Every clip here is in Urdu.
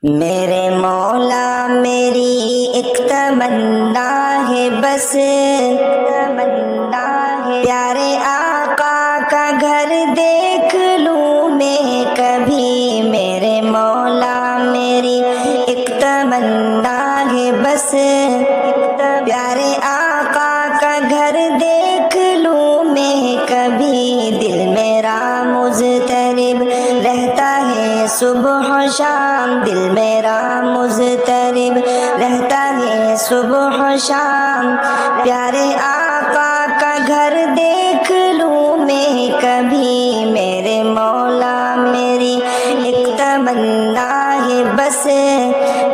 میرے مولا میری ایک تمنا ہے بس، تمنا ہے پیارے آقا کا گھر دیکھ لوں میں کبھی۔ میرے مولا میری ایک تمنا ہے بس، پیارے آقا کا گھر دیکھ لوں میں کبھی۔ دل میرا مضطرب رہتا ہے صبح و شام، دل میرا مضطرب رہتا ہے صبح و شام، پیارے آقا کا گھر دیکھ لوں میں کبھی۔ میرے مولا میری ایک تمنا ہے بس،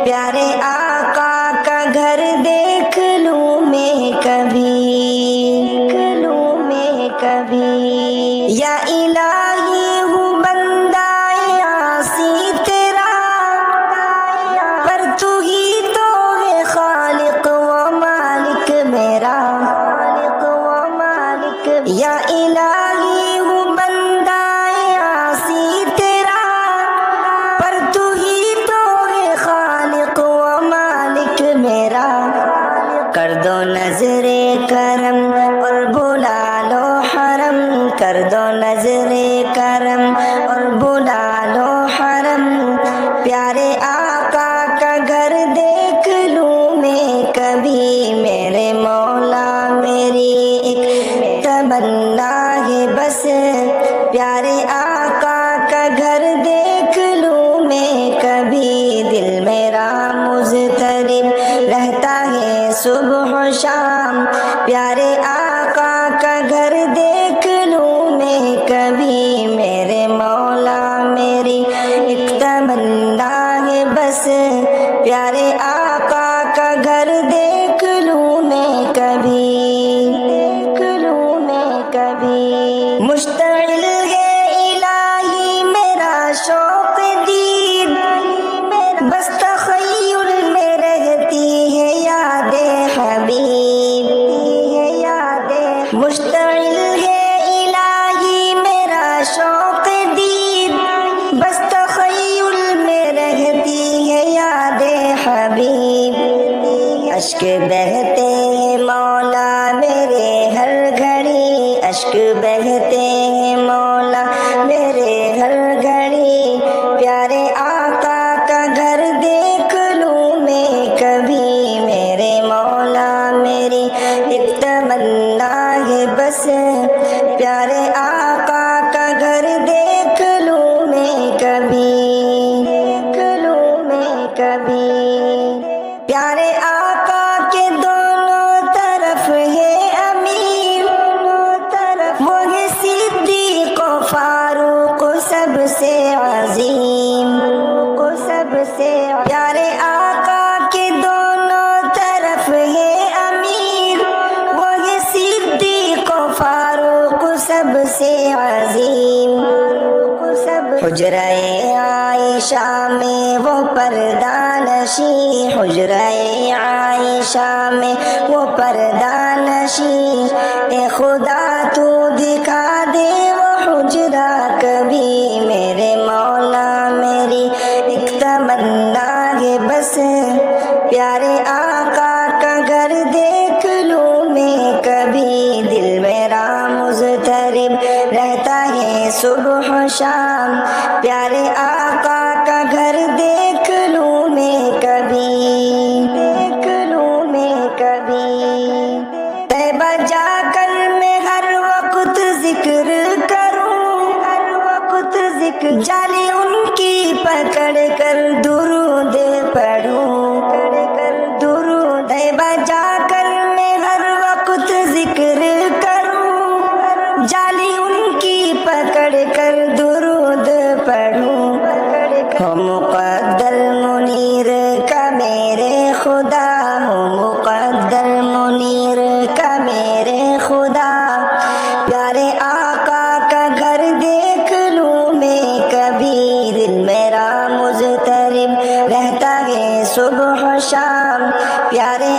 پیارے آقا کا گھر دیکھ لوں میں کبھی، دیکھ لوں میں کبھی۔ یا الہی ہوں بندہ عاصی تیرا، پر تو ہی تو ہے خالق و مالک میرا، خالق و مالک۔ یا الہی ہوں بندہ عاصی تیرا، پر تو ہی تو ہے خالق و مالک میرا۔ کر دو نظر کرم اور بلا لو حرم، کر دو نظر کرم اور بلا لو حرم، پیارے آقا کا گھر دیکھ لوں میں کبھی۔ میرے مولا میری ایک تمنا ہے بس، پیارے آقا کا گھر دیکھ لوں میں کبھی۔ دل میرا مضطرب رہتا ہے صبح و شام، پیارے آقا کا گھر دیکھ لوں میں کبھی۔ میرے مولا میری ایک تمنا ہے بس، پیارے آقا کا گھر دیکھ لوں میں کبھی، دیکھ لوں میں کبھی۔ مشتعل ہے الہی میرا شوق دید، بس تخیل میں رہتی ہے یاد حبیب، مشتعل ہے الہی میرا شوق دید، بس تخیل میں رہتی ہے یاد حبیب۔ اشک بہتے ہیں مولا میرے ہر گھڑی، اشک بہتے ہیں مولا میرے ہر گھڑی، پیارے آقا کا گھر دیکھ لوں میں کبھی۔ میرے مولا میری ایک تمنا ہے بس، پیارے آقا کا گھر دیکھ لوں میں کبھی، دیکھ لوں میں کبھی۔ پیارے آقا کے دونوں طرف ہے امیر، وہ ہے صدیق و فاروق سب سے عظیم، سب سے۔ پیارے آقا کے دونوں طرف ہے امیر، وہ ہے صدیق و فاروق سب سے عظیم۔ حجرہ عائشہ میں وہ پردہ نشیں، حجرہ عائشہ میں وہ پردہ نشیں، اے خدا تو دکھا دے وہ حجرہ کبھی۔ میرے مولا میری ایک تمنا ہے بس، پیارے آقا کا گھر دیکھ لوں میں کبھی۔ دل میرا مضطرب رہتا ہے صبح و شام، پیارے آقا کا گھر دیکھ لوں میں کبھی، دیکھ لوں میں کبھی۔ طیبہ جا کر میں ہر وقت ذکر کروں، ہر وقت ذکر، جالی ان کی پکڑ کر درود پڑھوں، درود۔ طیبہ جا کر میں ہر وقت ذکر کروں، جالی ان کی پکڑ کر درود پڑھوں۔ ہو مقدر منیر کا میرے خدا، ہو مقدر منیر کا میرے خدا، پیارے آقا کا گھر دیکھ لوں میں کبھی۔ دل میرا مضطرب رہتا ہے صبح و شام، پیارے